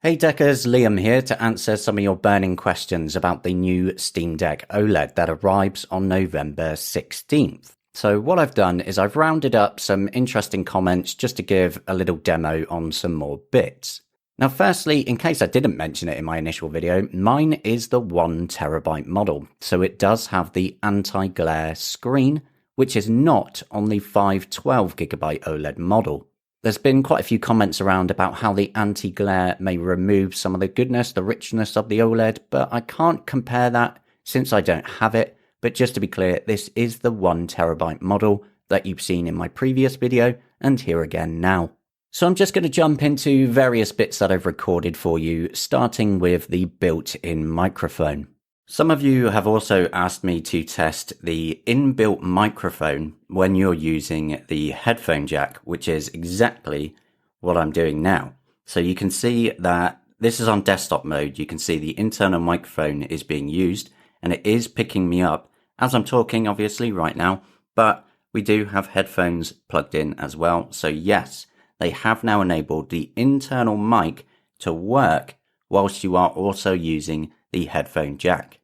Hey Deckers, Liam here to answer some of your burning questions about the new Steam Deck OLED that arrives on November 16th. So what I've done is I've rounded up some interesting comments just to give a little demo on some more bits. Now firstly, in case I didn't mention it in my initial video, mine is the 1TB model, so it does have the anti-glare screen, which is not on the 512GB OLED model. There's been quite a few comments around about how the anti-glare may remove some of the goodness, the richness of the OLED, but I can't compare that since I don't have it. But just to be clear, this is the 1TB model that you've seen in my previous video and here again now. So I'm just going to jump into various bits that I've recorded for you, starting with the built-in microphone. Some of you have also asked me to test the inbuilt microphone when you're using the headphone jack, which is exactly what I'm doing now. So you can see that this is on desktop mode. You can see the internal microphone is being used and it is picking me up as I'm talking, obviously, right now. But we do have headphones plugged in as well. So yes, they have now enabled the internal mic to work whilst you are also using the headphone jack.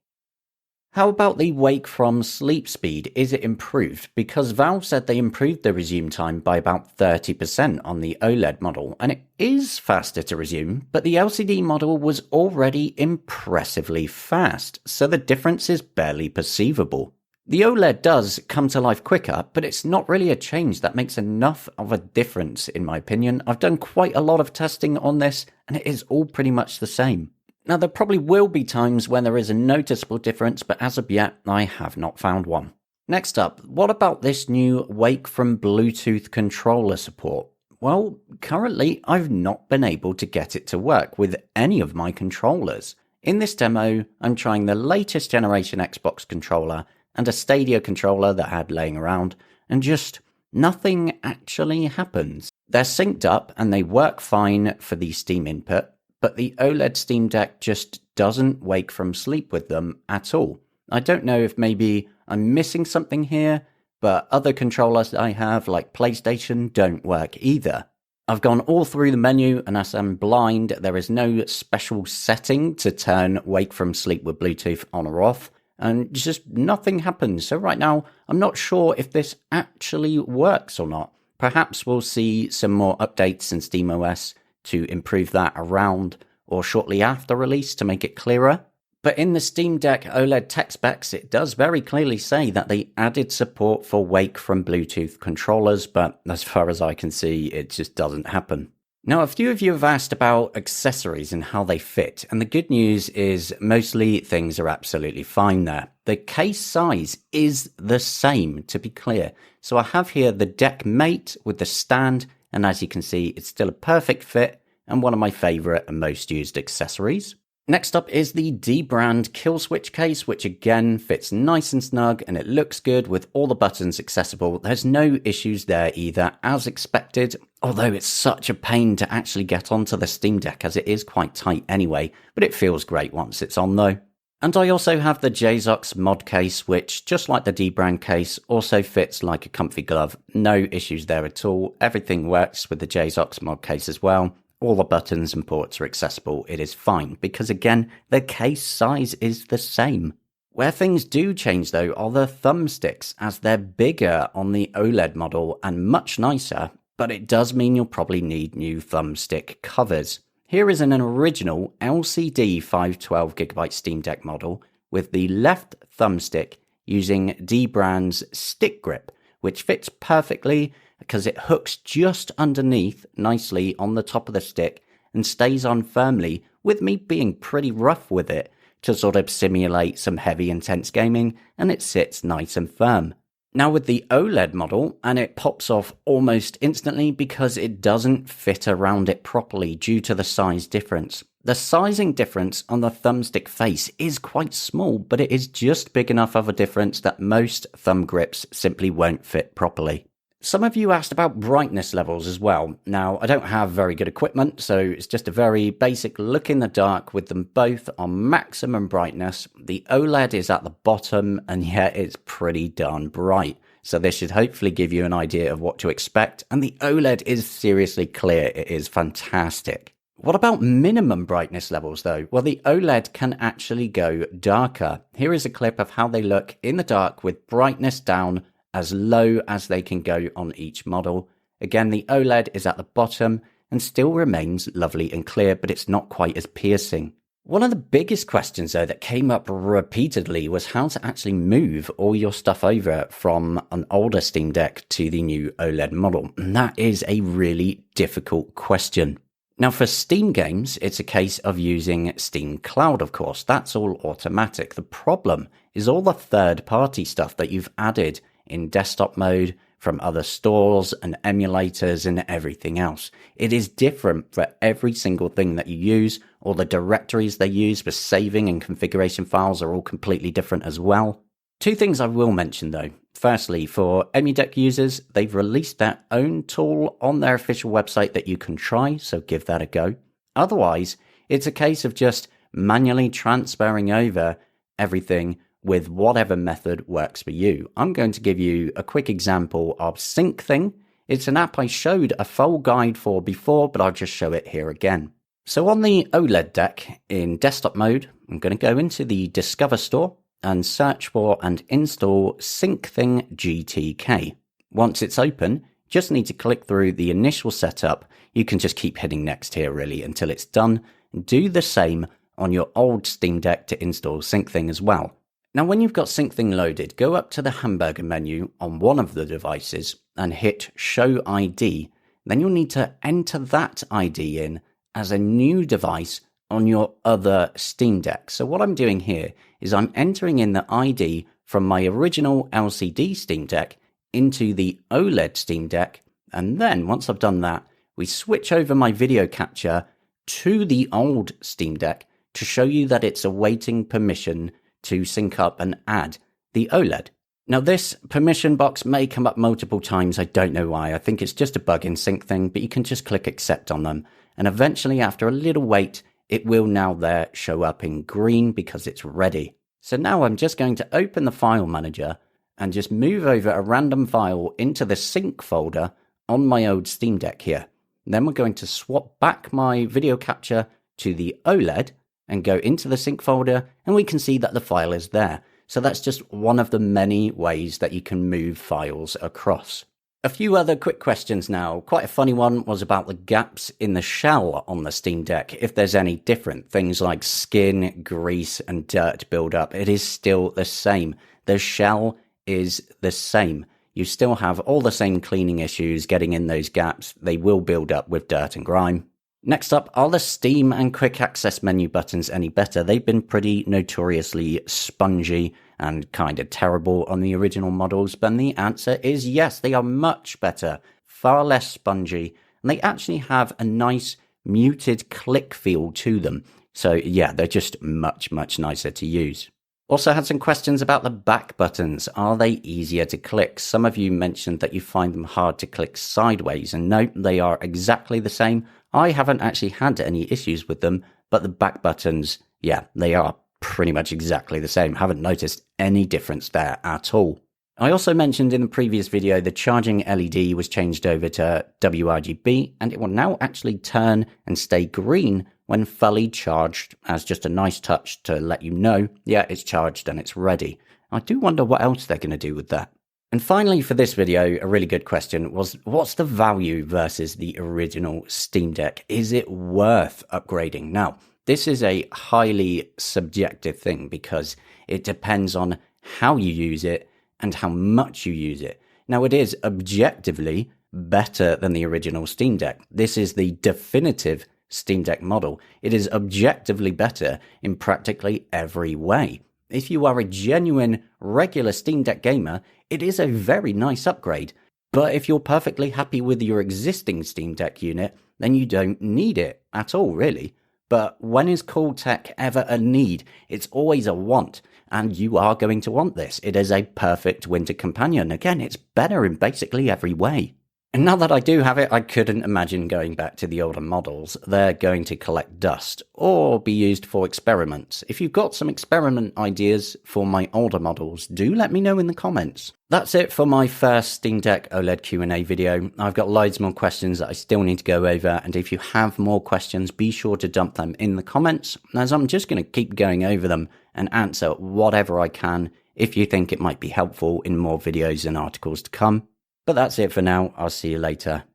How about the wake from sleep speed? Is it improved? Because Valve said they improved the resume time by about 30% on the OLED model, and it is faster to resume, but the LCD model was already impressively fast, so the difference is barely perceivable. The OLED does come to life quicker, but it's not really a change that makes enough of a difference in my opinion. I've done quite a lot of testing on this, and it is all pretty much the same. Now, there probably will be times when there is a noticeable difference, but as of yet, I have not found one. Next up, what about this new Wake from Bluetooth controller support? Well, currently, I've not been able to get it to work with any of my controllers. In this demo, I'm trying the latest generation Xbox controller and a Stadia controller that I had laying around, and just nothing actually happens. They're synced up and they work fine for the Steam input, but the OLED Steam Deck just doesn't wake from sleep with them at all. I don't know if maybe I'm missing something here, but other controllers that I have, like PlayStation, don't work either. I've gone all through the menu, and as I'm blind, there is no special setting to turn wake from sleep with Bluetooth on or off, and just nothing happens. So right now, I'm not sure if this actually works or not. Perhaps we'll see some more updates in SteamOS to improve that around or shortly after release to make it clearer. But in the Steam Deck OLED tech specs, it does very clearly say that they added support for Wake from Bluetooth controllers, but as far as I can see, it just doesn't happen. Now, a few of you have asked about accessories and how they fit, and the good news is mostly things are absolutely fine there. The case size is the same, to be clear. So I have here the Deck Mate with the stand, and as you can see, it's still a perfect fit and one of my favourite and most used accessories. Next up is the D-brand kill switch case, which again fits nice and snug and it looks good with all the buttons accessible. There's no issues there either, as expected, although it's such a pain to actually get onto the Steam Deck as it is quite tight anyway, but it feels great once it's on though. And I also have the JZOX mod case, which, just like the D-brand case, also fits like a comfy glove. No issues there at all. Everything works with the JZOX mod case as well. All the buttons and ports are accessible. It is fine, because again, the case size is the same. Where things do change though are the thumbsticks, as they're bigger on the OLED model and much nicer, but it does mean you'll probably need new thumbstick covers. Here is an original LCD 512GB Steam Deck model with the left thumbstick using D-brand's stick grip, which fits perfectly because it hooks just underneath nicely on the top of the stick and stays on firmly, with me being pretty rough with it to sort of simulate some heavy intense gaming, and it sits nice and firm. Now with the OLED model, and it pops off almost instantly because it doesn't fit around it properly due to the size difference. The sizing difference on the thumbstick face is quite small, but it is just big enough of a difference that most thumb grips simply won't fit properly. Some of you asked about brightness levels as well. Now, I don't have very good equipment, so it's just a very basic look in the dark with them both on maximum brightness. The OLED is at the bottom, and yet it's pretty darn bright. So this should hopefully give you an idea of what to expect, and the OLED is seriously clear. It is fantastic. What about minimum brightness levels though? Well, the OLED can actually go darker. Here is a clip of how they look in the dark with brightness down as low as they can go on each model. Again, the OLED is at the bottom and still remains lovely and clear, but it's not quite as piercing. One of the biggest questions though that came up repeatedly was how to actually move all your stuff over from an older Steam Deck to the new OLED model. And that is a really difficult question. Now, for Steam games, it's a case of using Steam Cloud, of course. That's all automatic. The problem is all the third-party stuff that you've added in desktop mode from other stores and emulators and everything else. It is different for every single thing that you use, or the directories they use for saving and configuration files are all completely different as well. Two things I will mention though. Firstly, for EmuDeck users, they've released their own tool on their official website that you can try, so give that a go. Otherwise, it's a case of just manually transferring over everything with whatever method works for you. I'm going to give you a quick example of SyncThing. It's an app I showed a full guide for before, but I'll just show it here again. So on the OLED deck in desktop mode, I'm going to go into the Discover store and search for and install SyncThing GTK. Once it's open, just need to click through the initial setup. You can just keep hitting next here really until it's done. Do the same on your old Steam Deck to install SyncThing as well. Now when you've got SyncThing loaded, go up to the hamburger menu on one of the devices and hit Show ID. Then you'll need to enter that ID in as a new device on your other Steam Deck. So what I'm doing here is I'm entering in the ID from my original LCD Steam Deck into the OLED Steam Deck. And then once I've done that, we switch over my video capture to the old Steam Deck to show you that it's awaiting permission to sync up and add the OLED. Now this permission box may come up multiple times. I don't know why. I think it's just a bug in SyncThing, but you can just click accept on them. And eventually after a little wait, it will now there show up in green because it's ready. So now I'm just going to open the file manager and just move over a random file into the sync folder on my old Steam Deck here. Then we're going to swap back my video capture to the OLED and go into the sync folder, and we can see that the file is there. So that's just one of the many ways that you can move files across. A few other quick questions now. Quite a funny one was about the gaps in the shell on the Steam Deck. If there's any different, things like skin, grease, and dirt build up, it is still the same. The shell is the same. You still have all the same cleaning issues getting in those gaps. They will build up with dirt and grime. Next up, are the Steam and Quick Access menu buttons any better? They've been pretty notoriously spongy and kind of terrible on the original models, but the answer is yes, they are much better, far less spongy, and they actually have a nice muted click feel to them. So yeah, they're just much nicer to use. Also had some questions about the back buttons. Are they easier to click? Some of you mentioned that you find them hard to click sideways, and no, they are exactly the same. I haven't actually had any issues with them, but the back buttons, yeah, they are pretty much exactly the same. Haven't noticed any difference there at all. I also mentioned in the previous video the charging LED was changed over to WRGB, and it will now actually turn and stay green when fully charged, as just a nice touch to let you know, yeah, it's charged and it's ready. I do wonder what else they're going to do with that. And finally for this video, a really good question was, what's the value versus the original Steam Deck? Is it worth upgrading? Now, this is a highly subjective thing because it depends on how you use it and how much you use it. Now, it is objectively better than the original Steam Deck. This is the definitive Steam Deck model. It is objectively better in practically every way. If you are a genuine regular Steam Deck gamer, it is a very nice upgrade. But if you're perfectly happy with your existing Steam Deck unit, then you don't need it at all, really. But when is cool tech ever a need? It's always a want, and you are going to want this. It is a perfect winter companion. Again, it's better in basically every way. And now that I do have it, I couldn't imagine going back to the older models. They're going to collect dust or be used for experiments. If you've got some experiment ideas for my older models, do let me know in the comments. That's it for my first Steam Deck OLED Q&A video. I've got loads more questions that I still need to go over, and if you have more questions, be sure to dump them in the comments, as I'm just going to keep going over them and answer whatever I can if you think it might be helpful in more videos and articles to come. But that's it for now. I'll see you later.